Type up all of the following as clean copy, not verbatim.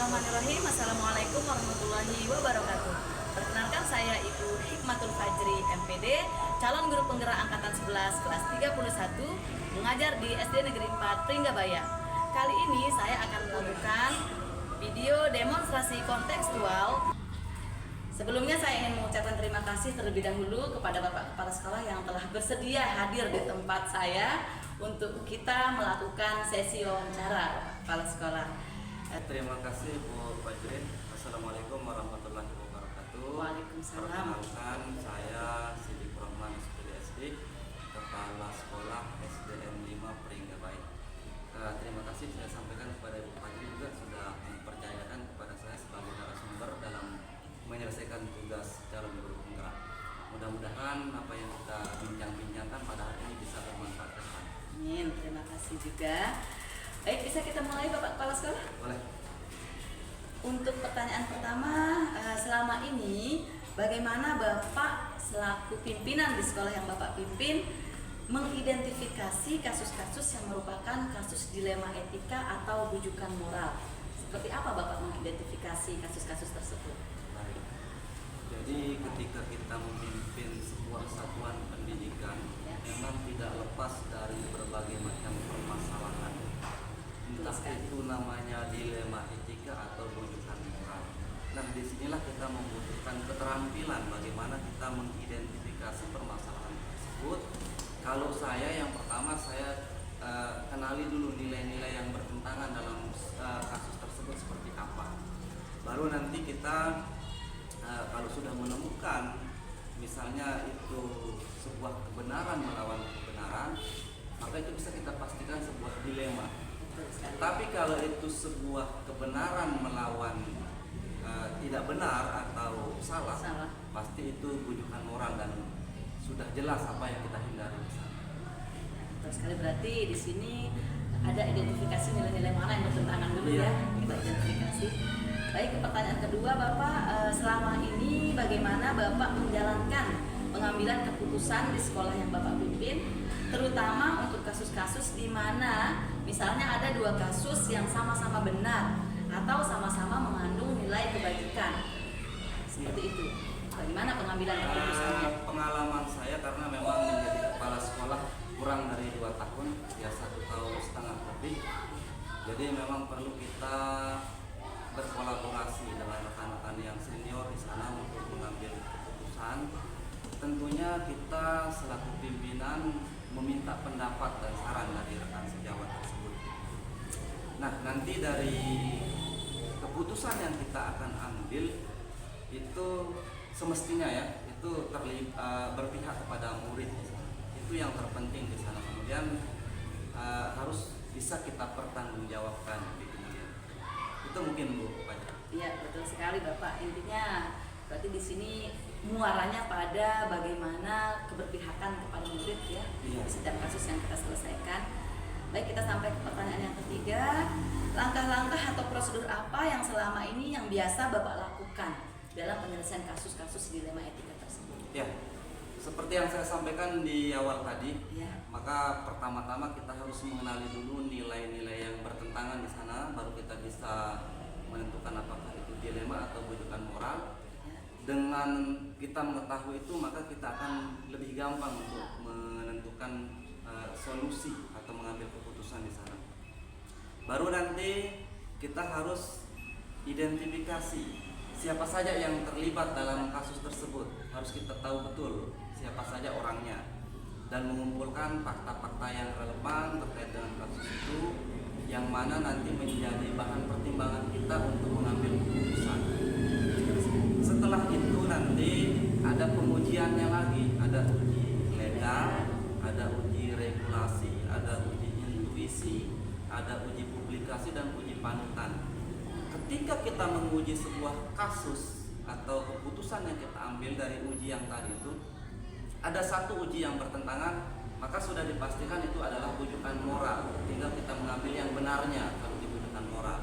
Bismillahirrahmanirrahim. Assalamualaikum warahmatullahi wabarakatuh. Perkenalkan, saya Ibu Hikmatul Fajri MPD, calon guru penggerak angkatan 11 kelas 31, mengajar di SD Negeri 4 Pringgabaya. Kali ini saya akan melakukan video demonstrasi kontekstual. Sebelumnya saya ingin mengucapkan terima kasih terlebih dahulu kepada Bapak Kepala Sekolah yang telah bersedia hadir di tempat saya untuk kita melakukan sesi wawancara Kepala Sekolah. Terima kasih Bu Fajrin. Assalamualaikum warahmatullahi wabarakatuh. Waalaikumsalam. Perkenalkan, saya Sidik Rahman SPD, Kepala Sekolah SDN 5 Pringgabaya. Terima kasih saya sampaikan kepada Ibu Fajrin juga sudah mempercayakan kepada saya sebagai narasumber dalam menyelesaikan tugas calon guru penggerak. Mudah-mudahan apa yang kita bincang-bincangkan pada hari ini bisa bermanfaat ke depan. Amin. Terima kasih juga. Baik, bisa kita mulai Bapak Kepala Sekolah? Boleh. Untuk pertanyaan pertama, selama ini bagaimana Bapak selaku pimpinan di sekolah yang Bapak pimpin mengidentifikasi kasus-kasus yang merupakan kasus dilema etika atau bujukan moral? Seperti apa Bapak mengidentifikasi kasus-kasus tersebut? Baik. Jadi ketika kita memimpin sebuah satuan pendidikan, memang tidak lepas dari berbagai macam permasalahan. Entah itu namanya dilema etika atau bujukan moral. Nah, disinilah kita membutuhkan keterampilan bagaimana kita mengidentifikasi permasalahan tersebut. Kalau saya, yang pertama saya kenali dulu nilai-nilai yang bertentangan dalam kasus tersebut seperti apa. Baru nanti kita kalau sudah menemukan misalnya itu sebuah kebenaran melawan kebenaran, maka itu bisa kita pastikan sebuah dilema. Tapi kalau itu sebuah kebenaran melawan tidak benar atau salah, pasti itu bujukan moral dan sudah jelas apa yang kita hindari di sana. Terus sekali, berarti di sini ada identifikasi nilai-nilai mana yang bertentangan dulu ya, kita identifikasi. Baik, ke pertanyaan kedua Bapak, selama ini bagaimana Bapak menjalankan pengambilan keputusan di sekolah yang Bapak pimpin, terutama untuk kasus-kasus di mana misalnya ada dua kasus yang sama-sama benar atau sama-sama mengandung nilai kebajikan, seperti itu. Bagaimana pengambilan keputusannya? Pengalaman saya karena memang menjadi kepala sekolah kurang dari 2 tahun, ya 1,5 tahun lebih. Jadi memang perlu kita berkolaborasi dengan rekan-rekan yang senior di sana untuk mengambil keputusan. Tentunya kita selaku pimpinan meminta pendapat dan saran dari rekan sejawat tersebut. Nah, nanti dari keputusan yang kita akan ambil itu semestinya ya itu berpihak kepada murid di sana. Itu yang terpenting di sana. Kemudian harus bisa kita pertanggungjawabkan di kemudian. Itu mungkin Bu Fajri. Iya, betul sekali Bapak. Intinya berarti di sini muaranya pada bagaimana keberpihakan kepada murid ya, di setiap kasus yang kita selesaikan. Baik, kita sampai ke pertanyaan yang ketiga. Langkah-langkah atau prosedur apa yang selama ini yang biasa Bapak lakukan dalam penyelesaian kasus-kasus dilema etika tersebut? Ya, seperti yang saya sampaikan di awal tadi, maka pertama-tama kita harus mengenali dulu nilai-nilai yang bertentangan di sana, baru kita bisa menentukan apakah itu dilema atau bujukan moral. Dengan kita mengetahui itu, maka kita akan lebih gampang untuk menentukan solusi atau mengambil keputusan di sana. Baru nanti kita harus identifikasi siapa saja yang terlibat dalam kasus tersebut. Harus kita tahu betul siapa saja orangnya dan mengumpulkan fakta-fakta yang relevan terkait dengan kasus itu, yang mana nanti menjadi bahan pertimbangan kita untuk mengambil keputusan. Setelah itu nanti ada pengujiannya lagi, ada uji legal, ada uji regulasi, ada uji intuisi, ada uji publikasi dan uji panutan. Ketika kita menguji sebuah kasus atau keputusan yang kita ambil dari uji yang tadi itu, ada satu uji yang bertentangan, maka sudah dipastikan itu adalah bujukan moral. Tinggal kita mengambil yang benarnya kalau di bujukan moral.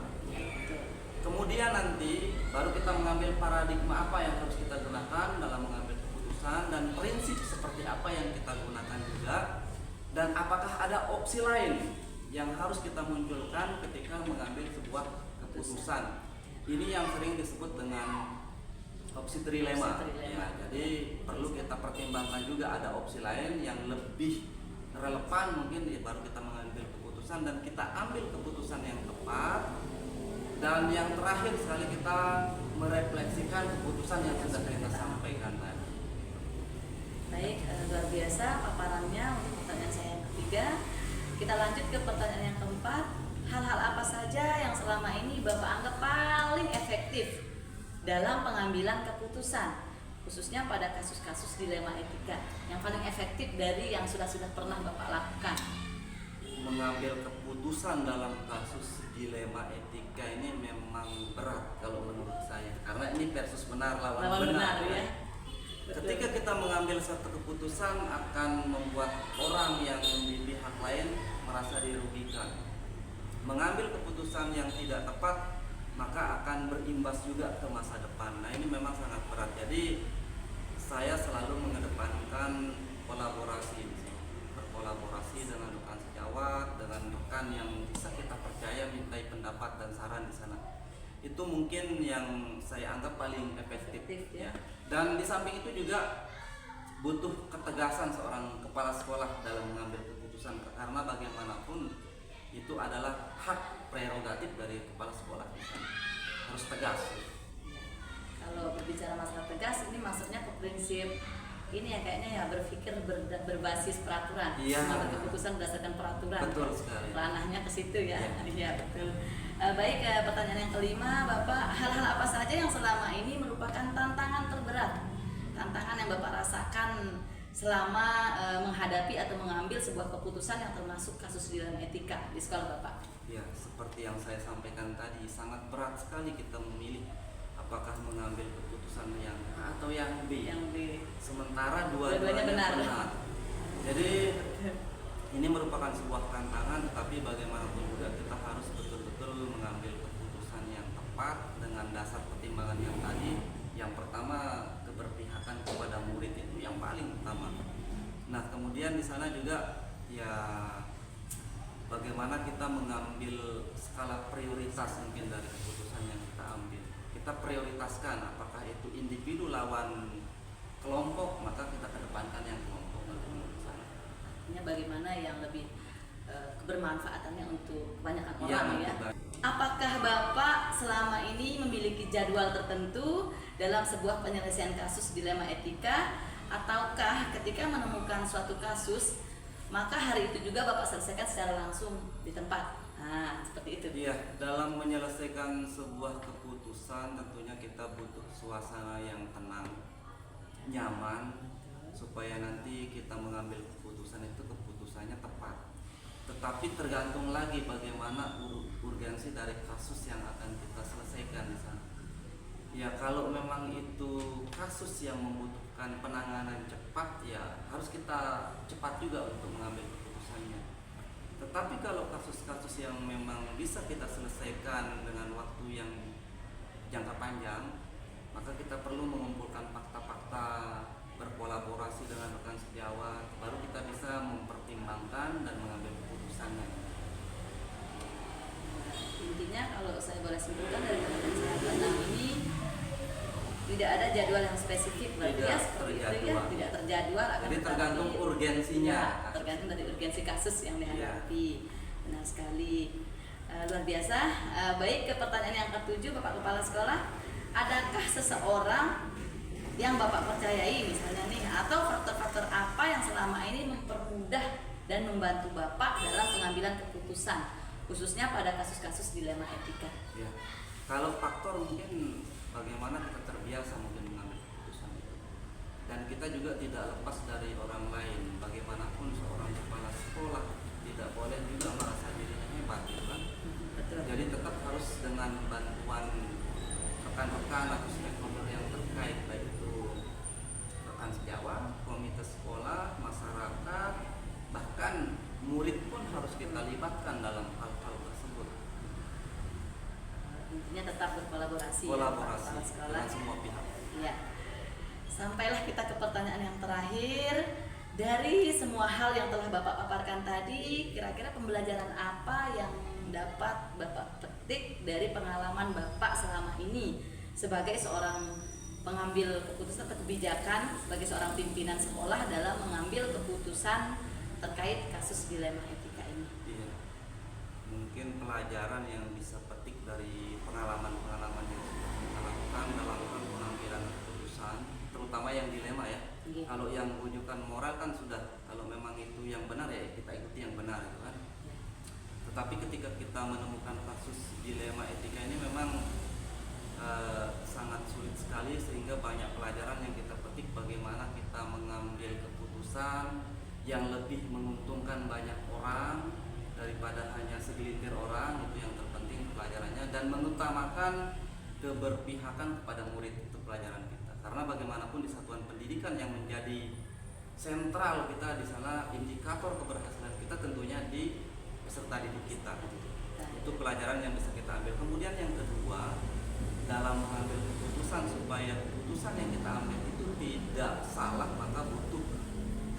Kemudian nanti baru kita mengambil paradigma apa yang harus kita gunakan dalam mengambil keputusan dan prinsip seperti apa yang kita gunakan juga, dan apakah ada opsi lain yang harus kita munculkan ketika mengambil sebuah keputusan. Ini yang sering disebut dengan opsi trilema. Opsi trilema. Ya, jadi perlu kita pertimbangkan juga ada opsi lain yang lebih relevan mungkin baru kita mengambil keputusan dan kita ambil keputusan yang tepat. Dan yang terakhir sekali kita merefleksikan keputusan yang sudah kita sampaikan tadi. Baik, luar biasa paparannya untuk pertanyaan saya yang ketiga. Kita lanjut ke pertanyaan yang keempat. Hal-hal apa saja yang selama ini Bapak anggap paling efektif dalam pengambilan keputusan, khususnya pada kasus-kasus dilema etika, yang paling efektif dari yang sudah pernah Bapak lakukan? Mengambil keputusan dalam kasus dilema etika ini memang berat kalau menurut saya, karena ini versus benar lawan benar ya. Ketika kita mengambil satu keputusan akan membuat orang yang di pihak lain merasa dirugikan. Mengambil keputusan yang tidak tepat maka akan berimbas juga ke masa depan. Nah, ini memang sangat berat. Jadi saya selalu mengedepankan kolaborasi, berkolaborasi dengan rekan sejawat, dengan rekan yang bisa kita percaya, mintai pendapat dan saran di sana. Itu mungkin yang saya anggap paling efektif ya. Dan di samping itu juga butuh ketegasan seorang kepala sekolah dalam mengambil keputusan, karena bagaimanapun itu adalah hak prerogatif dari kepala sekolah di sana. Harus tegas. Kalau berbicara masalah tegas, ini maksudnya ke prinsip ini ya, kayaknya ya berpikir berbasis peraturan, mengambil keputusan berdasarkan peraturan. Betul sekali. Ranahnya ke situ ya. Iya betul. Baik, pertanyaan yang kelima, Bapak, hal-hal apa saja yang selama ini merupakan tantangan terberat, tantangan yang Bapak rasakan selama menghadapi atau mengambil sebuah keputusan yang termasuk kasus dilema etika di sekolah Bapak? Ya, seperti yang saya sampaikan tadi, sangat berat sekali kita memilih apakah mengambil keputusan yang A atau yang B. Sementara dua-duanya benar. Jadi ini merupakan sebuah tantangan, tetapi bagaimanapun juga kita harus betul-betul mengambil keputusan yang tepat dengan dasar pertimbangan yang tadi. Yang pertama, keberpihakan kepada murid itu yang paling utama. Nah, kemudian di sana juga ya bagaimana kita mengambil skala prioritas mungkin dari keputusan yang kita ambil. Kita prioritaskan apakah itu individu lawan kelompok, maka kita kedepankan yang kelompok. Artinya bagaimana yang lebih kebermanfaatannya untuk kebanyakan orang ya. Apakah Bapak selama ini memiliki jadwal tertentu dalam sebuah penyelesaian kasus dilema etika, ataukah ketika menemukan suatu kasus maka hari itu juga Bapak selesaikan secara langsung di tempat? Nah, seperti itu. Iya, dalam menyelesaikan sebuah keputusan tentunya kita butuh suasana yang tenang, nyaman, supaya nanti kita mengambil keputusan itu keputusannya tepat. Tetapi tergantung lagi bagaimana urgensi dari kasus yang akan kita selesaikan di sana. Ya, kalau memang itu kasus yang membutuhkan penanganan cepat, ya harus kita cepat juga untuk mengambil keputusannya. Tetapi kalau kasus-kasus yang memang bisa kita selesaikan dengan waktu yang jangka panjang, maka kita perlu mengumpulkan fakta-fakta, berkolaborasi dengan rekan sejawat, baru kita bisa mempertimbangkan dan mengambil keputusannya. Intinya kalau saya boleh simpulkan dari pertanyaan saya ini, tidak ada jadwal yang spesifik, berarti ya seperti itu ya, tidak terjadwal. Jadi tergantung urgensinya. Ya, tergantung dari urgensi kasus yang dihadapi. Benar sekali. Luar biasa. Baik, ke pertanyaan yang ketujuh, Bapak Kepala Sekolah, adakah seseorang yang Bapak percayai misalnya nih, atau faktor-faktor apa yang selama ini mempermudah dan membantu Bapak dalam pengambilan keputusan, khususnya pada kasus-kasus dilema etika? Ya, kalau faktor mungkin bagaimana kita terbiasa mungkin mengambil keputusan itu, dan kita juga tidak lepas dari orang lain. Bagaimanapun seorang kepala sekolah tidak boleh juga merasa dirinya hebat, gitu kan? Betul. Jadi tetap harus dengan bantuan rekan-rekan atau stakeholder yang terkait, baik itu rekan sejawat, komite sekolah, masyarakat, bahkan murid pun harus kita libatkan dalam hal-hal tersebut. Intinya tetap berkolaborasi Kolaborasi ya, sekolah dengan semua pihak. Iya. Sampailah kita ke pertanyaan yang terakhir. Dari semua hal yang telah Bapak paparkan tadi, kira-kira pembelajaran apa yang dapat Bapak petik dari pengalaman Bapak selama ini sebagai seorang pengambil keputusan atau kebijakan, sebagai seorang pimpinan sekolah dalam mengambil keputusan terkait kasus dilema etika ini. Iya. Mungkin pelajaran yang bisa petik dari pengalaman-pengalaman yang sudah kita lakukan dalam hal pengambilan keputusan, terutama yang dilema ya. Iya. Kalau yang rujukan moral kan sudah, kalau memang itu yang benar ya kita ikuti yang benar itu kan. Tetapi ketika kita menemukan kasus dilema etika ini memang sangat sulit sekali, sehingga banyak pelajaran yang kita petik bagaimana kita mengambil keputusan yang lebih menguntungkan banyak orang daripada hanya segelintir orang. Itu yang terpenting pelajarannya, dan mengutamakan keberpihakan kepada murid, itu pelajaran kita. Karena bagaimanapun di satuan pendidikan yang menjadi sentral kita di sana, indikator keberhasilan kita tentunya di peserta didik kita. Itu pelajaran yang bisa kita ambil. Kemudian yang kedua, dalam mengambil keputusan supaya keputusan yang kita ambil itu tidak salah, maka butuh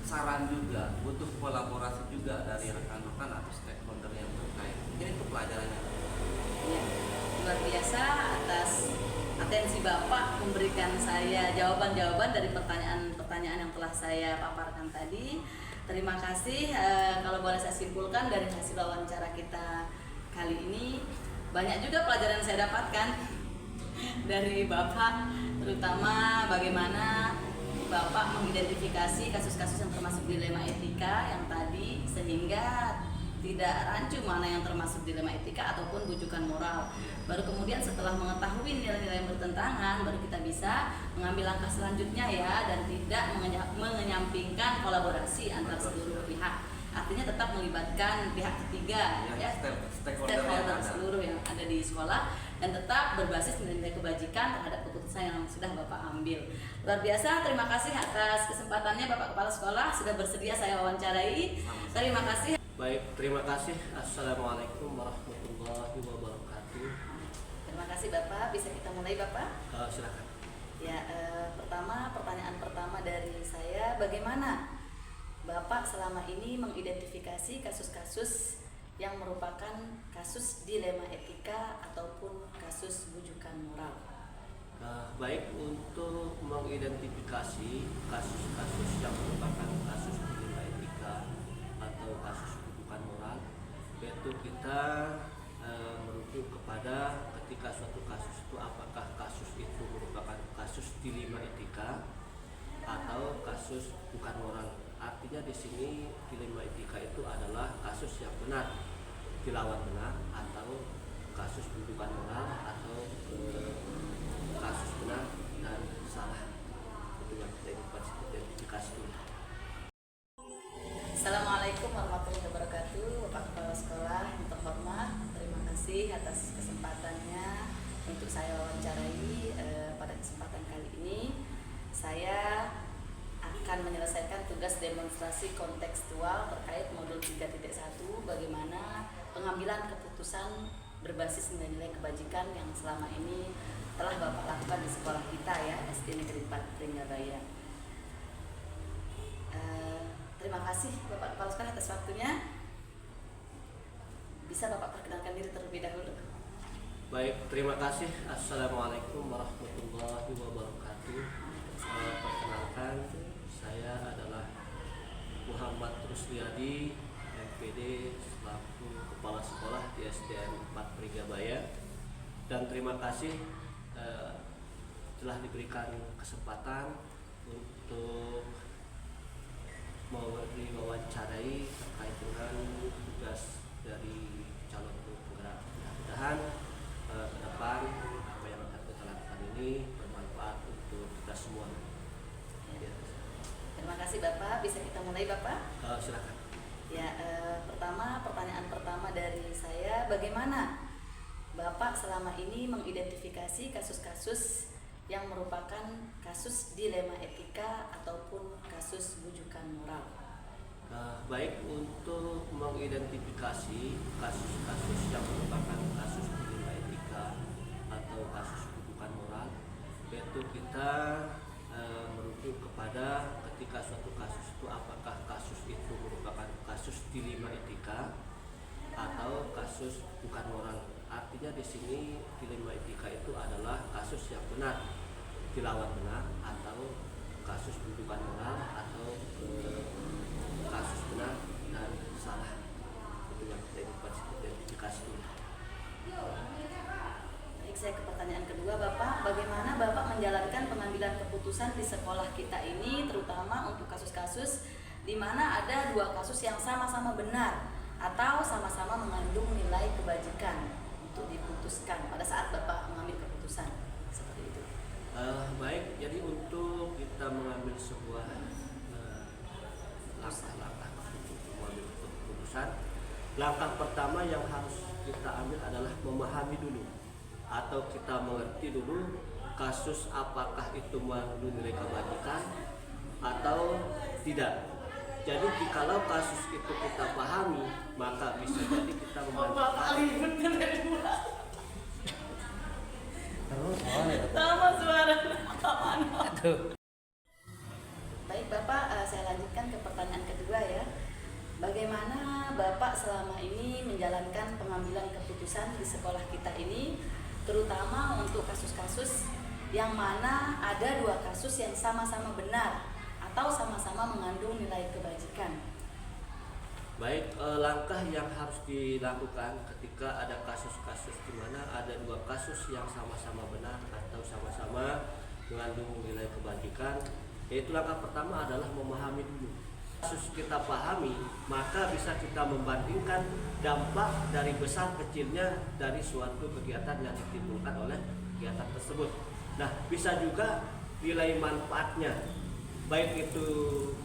saran juga, butuh kolaborasi juga dari rekan-rekan atau stakeholder yang terkait. Mungkin itu pelajarannya. Ya, luar biasa atas atensi Bapak memberikan saya jawaban-jawaban dari pertanyaan-pertanyaan yang telah saya paparkan tadi. Terima kasih. Kalau boleh saya simpulkan dari hasil wawancara kita kali ini, banyak juga pelajaran yang saya dapatkan dari Bapak, terutama bagaimana Bapak mengidentifikasi kasus-kasus yang termasuk dilema etika yang tadi, sehingga tidak rancu mana yang termasuk dilema etika ataupun bujukan moral. Baru kemudian setelah mengetahui nilai-nilai yang bertentangan, baru kita bisa mengambil langkah selanjutnya ya, dan tidak mengenyampingkan kolaborasi antar seluruh pihak. Artinya tetap melibatkan pihak ketiga ya, stakeholder seluruh yang ada di sekolah, dan tetap berbasis nilai-nilai kebajikan terhadap keputusan yang sudah Bapak ambil. Luar biasa, terima kasih atas kesempatannya Bapak Kepala Sekolah sudah bersedia saya wawancarai. Terima kasih. Baik, terima kasih. Assalamualaikum warahmatullahi wabarakatuh. Terima kasih Bapak, bisa kita mulai Bapak? Silakan. Ya, pertanyaan pertama dari saya, bagaimana Bapak selama ini mengidentifikasi kasus-kasus yang merupakan kasus dilema etika ataupun kasus bujukan moral? Baik, untuk mengidentifikasi kasus-kasus yang merupakan kasus dilema etika atau kasus bujukan moral, yaitu kita merujuk kepada ketika suatu kasus itu apakah kasus itu merupakan kasus dilema etika atau kasus bukan moral. Artinya di sini dilema etika itu adalah kasus yang benar dilawan benar, atau kasus bukan moral, atau kasus benar dan salah. Itu yang kita identifikasi. Assalamualaikum warahmatullahi wabarakatuh. Bapak Kepala Sekolah yang terhormat, terima kasih atas kesempatannya untuk saya wawancarai. Pada kesempatan kali ini saya akan menyelesaikan tugas demonstrasi kontekstual terkait modul 3.1, bagaimana pengambilan keputusan berbasis nilai-nilai kebajikan yang selama ini telah Bapak lakukan di sekolah kita ya, SD Negeri 4 Pringgabaya. Terima kasih Bapak Kepala Sekolah atas waktunya. Bisa Bapak perkenalkan diri terlebih dahulu? Baik, terima kasih. Assalamualaikum warahmatullahi wabarakatuh. Perkenalkan, saya adalah Muhammad Rusliadi, MPD selaku Kepala Sekolah di SDN 4 Pringgabaya, dan terima kasih telah diberikan kesempatan untuk diwawancarai terkait dengan tugas dari calon guru penggerak. Mudah-mudahan ke depan apa yang akan kita lakukan ini bermanfaat untuk kita semua. Terima kasih Bapak, bisa kita mulai Bapak? Silakan. Ya, pertanyaan pertama dari saya, bagaimana Bapak selama ini mengidentifikasi kasus-kasus yang merupakan kasus dilema etika ataupun kasus bujukan moral? Baik, untuk mengidentifikasi kasus-kasus yang merupakan kasus dilema etika atau kasus bujukan moral, yaitu kita merujuk kepada ketika suatu kasus itu apakah kasus itu merupakan kasus dilema etika atau kasus bukan moral. artinya di sini dilema etika itu adalah kasus yang benar dilawan benar, atau kasus dudukan moral, atau kasus benar dan salah. Itu yang kita identifikasi. Baik, saya ke pertanyaan kedua Bapak. Bagaimana Bapak menjalankan pengambilan keputusan di sekolah kita ini, terutama untuk kasus-kasus di mana ada dua kasus yang sama-sama benar atau sama-sama mengandung nilai kebajikan untuk diputuskan pada saat Bapak mengambil keputusan seperti itu? Baik, jadi untuk kita mengambil sebuah langkah-langkah untuk mengambil keputusan, langkah pertama yang harus kita ambil adalah memahami dulu atau kita mengerti dulu kasus apakah itu mengandung nilai kebajikan atau tidak. Jadi jikalau kasus itu kita pahami, maka bisa jadi kita sama suara Baik Bapak, saya lanjutkan ke pertanyaan kedua ya. Bagaimana Bapak selama ini menjalankan pengambilan keputusan di sekolah kita ini, terutama untuk kasus-kasus yang mana ada dua kasus yang sama-sama benar atau sama-sama mengandung nilai kebajikan? Baik, langkah yang harus dilakukan ketika ada kasus-kasus di mana ada dua kasus yang sama-sama benar atau sama-sama mengandung nilai kebajikan, yaitu langkah pertama adalah memahami dulu. Kasus kita pahami, maka bisa kita membandingkan dampak dari besar kecilnya dari suatu kegiatan yang ditimbulkan oleh kegiatan tersebut. Nah, bisa juga nilai manfaatnya, baik itu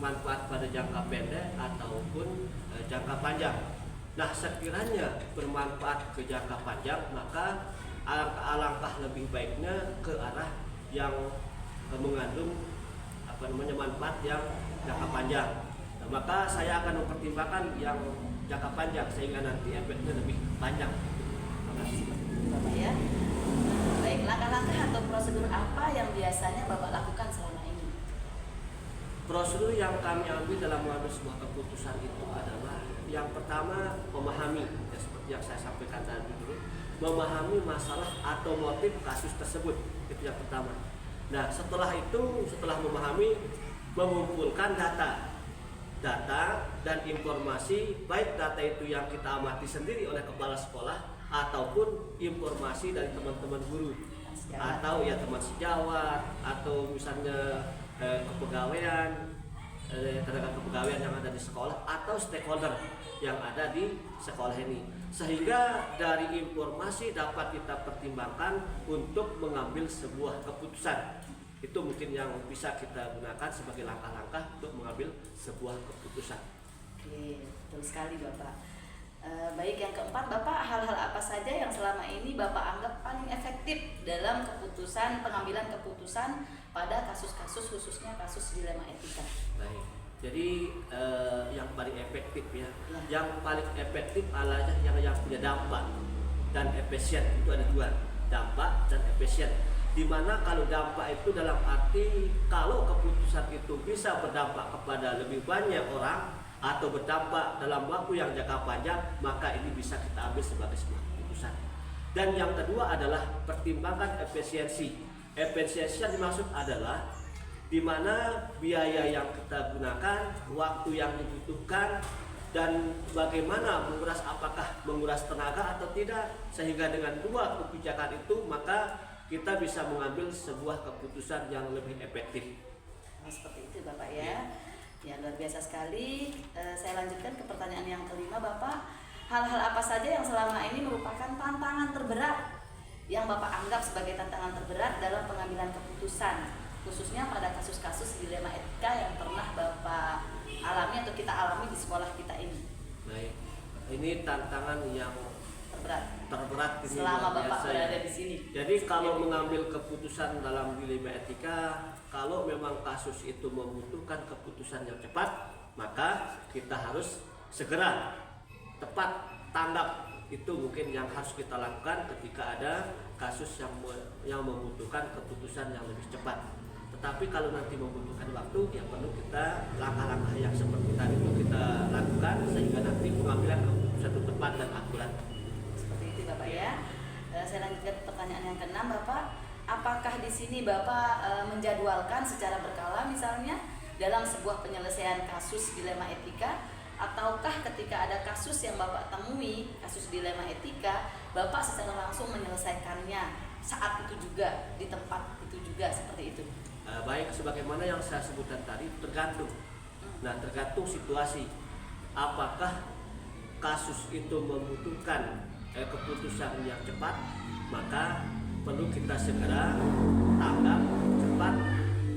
manfaat pada jangka pendek ataupun jangka panjang. Nah, sekiranya bermanfaat ke jangka panjang, maka alangkah lebih baiknya ke arah yang mengandung manfaat yang jangka panjang. Nah, maka saya akan mempertimbangkan yang jangka panjang sehingga nanti efeknya lebih panjang. Terima kasih. Bapak ya. Baik, langkah-langkah atau prosedur apa yang biasanya Bapak lakukan selama ini? Prosedur yang kami ambil dalam mengambil sebuah keputusan itu adalah yang pertama memahami, ya, seperti yang saya sampaikan tadi dulu, memahami masalah atau motif kasus tersebut, itu yang pertama. Nah, setelah itu, setelah memahami, mengumpulkan data dan informasi, baik data itu yang kita amati sendiri oleh kepala sekolah ataupun informasi dari teman-teman guru atau ya teman sejawat atau misalnya kepegawaian, tenaga kepegawaian yang ada di sekolah atau stakeholder yang ada di sekolah ini, sehingga dari informasi dapat kita pertimbangkan untuk mengambil sebuah keputusan. Itu mungkin yang bisa kita gunakan sebagai langkah-langkah untuk mengambil sebuah keputusan. Oke, betul sekali Bapak. Baik, yang keempat Bapak, hal-hal apa saja yang selama ini Bapak anggap paling efektif dalam pengambilan keputusan pada kasus-kasus, khususnya kasus dilema etika? Baik, jadi yang paling efektif ya, yang paling efektif adalah yang punya dampak dan efisien. Itu ada dua, dampak dan efisien. Dimana kalau dampak itu dalam arti kalau keputusan itu bisa berdampak kepada lebih banyak orang atau berdampak dalam waktu yang jangka panjang, maka ini bisa kita ambil sebagai sebuah keputusan. Dan yang kedua adalah pertimbangan efisiensi. Efisiensi yang dimaksud adalah di mana biaya yang kita gunakan, waktu yang dibutuhkan, dan bagaimana apakah menguras tenaga atau tidak, sehingga dengan dua kebijakan itu maka kita bisa mengambil sebuah keputusan yang lebih efektif. Seperti itu Bapak ya. Ya, luar biasa sekali. Saya lanjutkan ke pertanyaan yang kelima Bapak. Hal-hal apa saja yang selama ini merupakan tantangan terberat yang Bapak anggap sebagai tantangan terberat dalam pengambilan keputusan, khususnya pada kasus-kasus dilema etika yang pernah Bapak alami atau kita alami di sekolah kita ini? Baik, ini tantangan yang terberat ini selama Bapak berada ya di sini. Jadi kalau mengambil keputusan dalam dilema etika, kalau memang kasus itu membutuhkan keputusan yang cepat, maka kita harus segera tepat tanggap. Itu mungkin yang harus kita lakukan ketika ada kasus yang membutuhkan keputusan yang lebih cepat. Tetapi kalau nanti membutuhkan waktu, ya perlu kita langkah-langkah yang seperti tadi itu kita lakukan sehingga nanti pengambilan keputusan itu tepat dan akurat. Seperti itu Bapak ya. Saya lanjutkan pertanyaan yang keenam, Bapak. Apakah di sini Bapak menjadwalkan secara berkala misalnya dalam sebuah penyelesaian kasus dilema etika, ataukah ketika ada kasus yang Bapak temui, kasus dilema etika, Bapak secara langsung menyelesaikannya saat itu juga, di tempat itu juga, seperti itu? Baik, sebagaimana yang saya sebutkan tadi, tergantung. Nah, tergantung situasi. Apakah kasus itu membutuhkan keputusan yang cepat, maka perlu kita segera tanggap cepat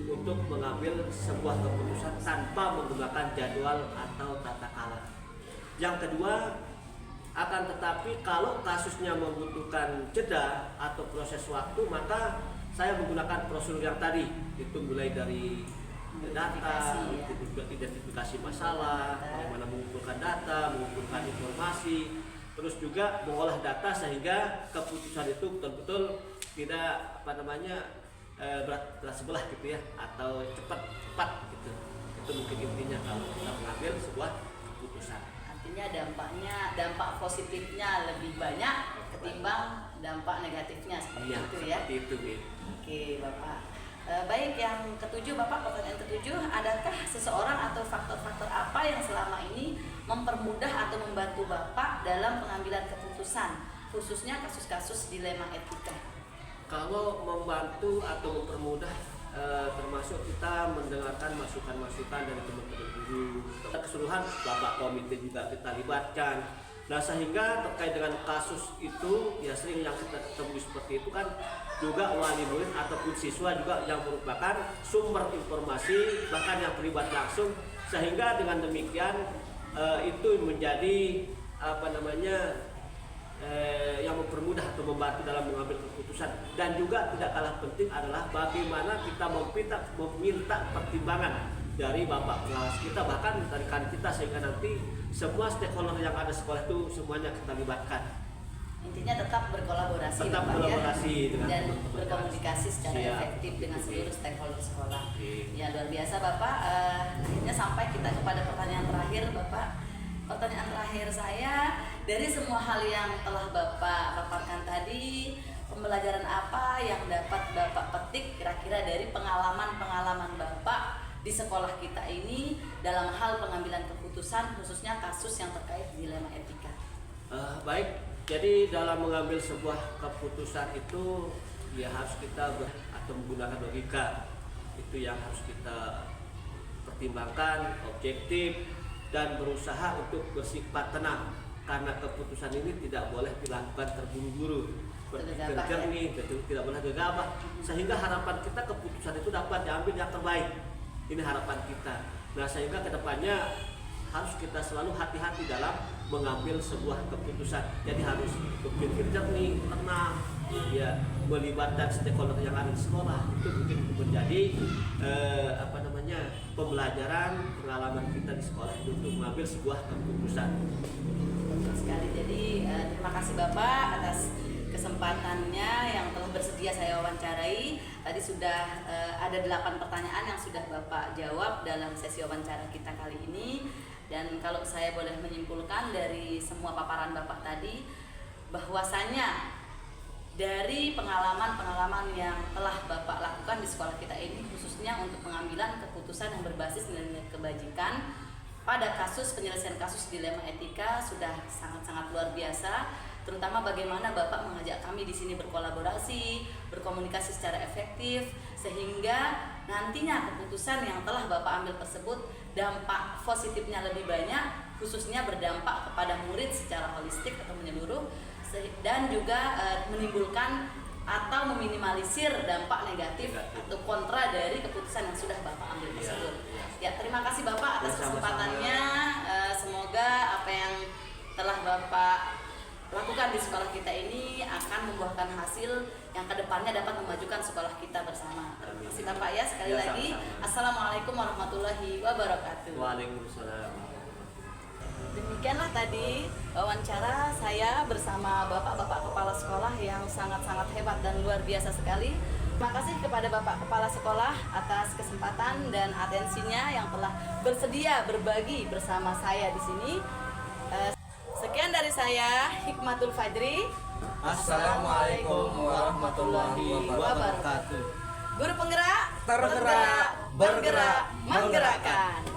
untuk mengambil sebuah keputusan tanpa menggunakan jadwal atau tata kala. Yang kedua, akan tetapi kalau kasusnya membutuhkan jeda atau proses waktu, maka saya menggunakan prosedur yang tadi, itu mulai dari data, identifikasi masalah, bagaimana mengumpulkan data, mengumpulkan informasi, terus juga mengolah data sehingga keputusan itu betul-betul tidak berat sebelah gitu ya, atau cepat gitu. Itu mungkin intinya kalau kita mengambil sebuah keputusan. Artinya dampak positifnya lebih banyak ketimbang dampak negatifnya, seperti itu ya. Seperti itu, ya. Oke, Bapak. Baik, yang ketujuh, Bapak, pertanyaan ketujuh, adakah seseorang atau faktor-faktor apa yang selama ini mempermudah atau membantu Bapak dalam pengambilan keputusan, khususnya kasus-kasus dilema etika? Kalau membantu atau mempermudah, termasuk kita mendengarkan masukan-masukan dari teman-teman guru, keseluruhan Bapak komite juga kita libatkan. Nah, sehingga terkait dengan kasus itu, ya sering yang kita temui seperti itu kan, juga wali murid ataupun siswa juga yang merupakan sumber informasi, bahkan yang terlibat langsung, sehingga dengan demikian itu menjadi yang mempermudah atau membantu dalam mengambil keputusan. Dan juga tidak kalah penting adalah bagaimana kita meminta pertimbangan dari Bapak kelas kita, bahkan dari kan kita, sehingga nanti semua stakeholder yang ada sekolah itu semuanya kita libatkan. Intinya tetap berkolaborasi, Tetap Bapak, kolaborasi ya, dengan dan berkomunikasi secara Siap. efektif dengan seluruh stakeholder sekolah. Oke. Ya, luar biasa, Bapak. Akhirnya sampai kita kepada pertanyaan terakhir, Bapak. Pertanyaan terakhir saya, dari semua hal yang telah Bapak paparkan tadi, pembelajaran apa yang dapat Bapak petik kira-kira dari pengalaman-pengalaman Bapak di sekolah kita ini dalam hal pengambilan keputusan, khususnya kasus yang terkait dilema etika? Baik, jadi dalam mengambil sebuah keputusan itu ya harus kita atau menggunakan logika. Itu yang harus kita pertimbangkan, objektif, dan berusaha untuk bersifat tenang, karena keputusan ini tidak boleh dilakukan terburu-buru, jernih, tidak boleh gegabah, sehingga harapan kita keputusan itu dapat diambil yang terbaik. Ini harapan kita. Nah, sehingga kedepannya harus kita selalu hati-hati dalam mengambil sebuah keputusan. Jadi harus berpikir jernih, tenang, ya, melibatkan stakeholder yang ada di sekolah. Itu mungkin menjadi pembelajaran pengalaman kita di sekolah itu untuk mengambil sebuah keputusan. Betul sekali. Jadi terima kasih Bapak atas kesempatannya yang telah bersedia saya wawancarai. Tadi sudah ada 8 pertanyaan yang sudah Bapak jawab dalam sesi wawancara kita kali ini. Dan kalau saya boleh menyimpulkan dari semua paparan Bapak tadi, bahwasanya dari pengalaman-pengalaman yang telah Bapak lakukan di sekolah kita ini, khususnya untuk pengambilan keputusan yang berbasis nilai kebajikan pada kasus penyelesaian kasus dilema etika, sudah sangat-sangat luar biasa. Terutama bagaimana Bapak mengajak kami di sini berkolaborasi, berkomunikasi secara efektif, sehingga nantinya keputusan yang telah Bapak ambil tersebut dampak positifnya lebih banyak, khususnya berdampak kepada murid secara holistik atau menyeluruh, dan juga menimbulkan atau meminimalisir dampak negatif atau kontra dari keputusan yang sudah Bapak ambil tersebut. Ya, terima kasih Bapak atas kesempatannya. Semoga apa yang telah Bapak lakukan di sekolah kita ini akan membuahkan hasil yang kedepannya dapat memajukan sekolah kita bersama. Terima kasih Bapak ya, sekali lagi. Assalamualaikum warahmatullahi wabarakatuh. Waalaikumsalam. Demikianlah tadi wawancara saya bersama bapak-bapak kepala sekolah yang sangat-sangat hebat dan luar biasa sekali. Terima kasih kepada Bapak Kepala Sekolah atas kesempatan dan atensinya yang telah bersedia berbagi bersama saya di sini. Sekian dari saya, Hikmatul Fajri. Assalamualaikum warahmatullahi wabarakatuh. Guru penggerak, Tergerak, bergerak, menggerakkan.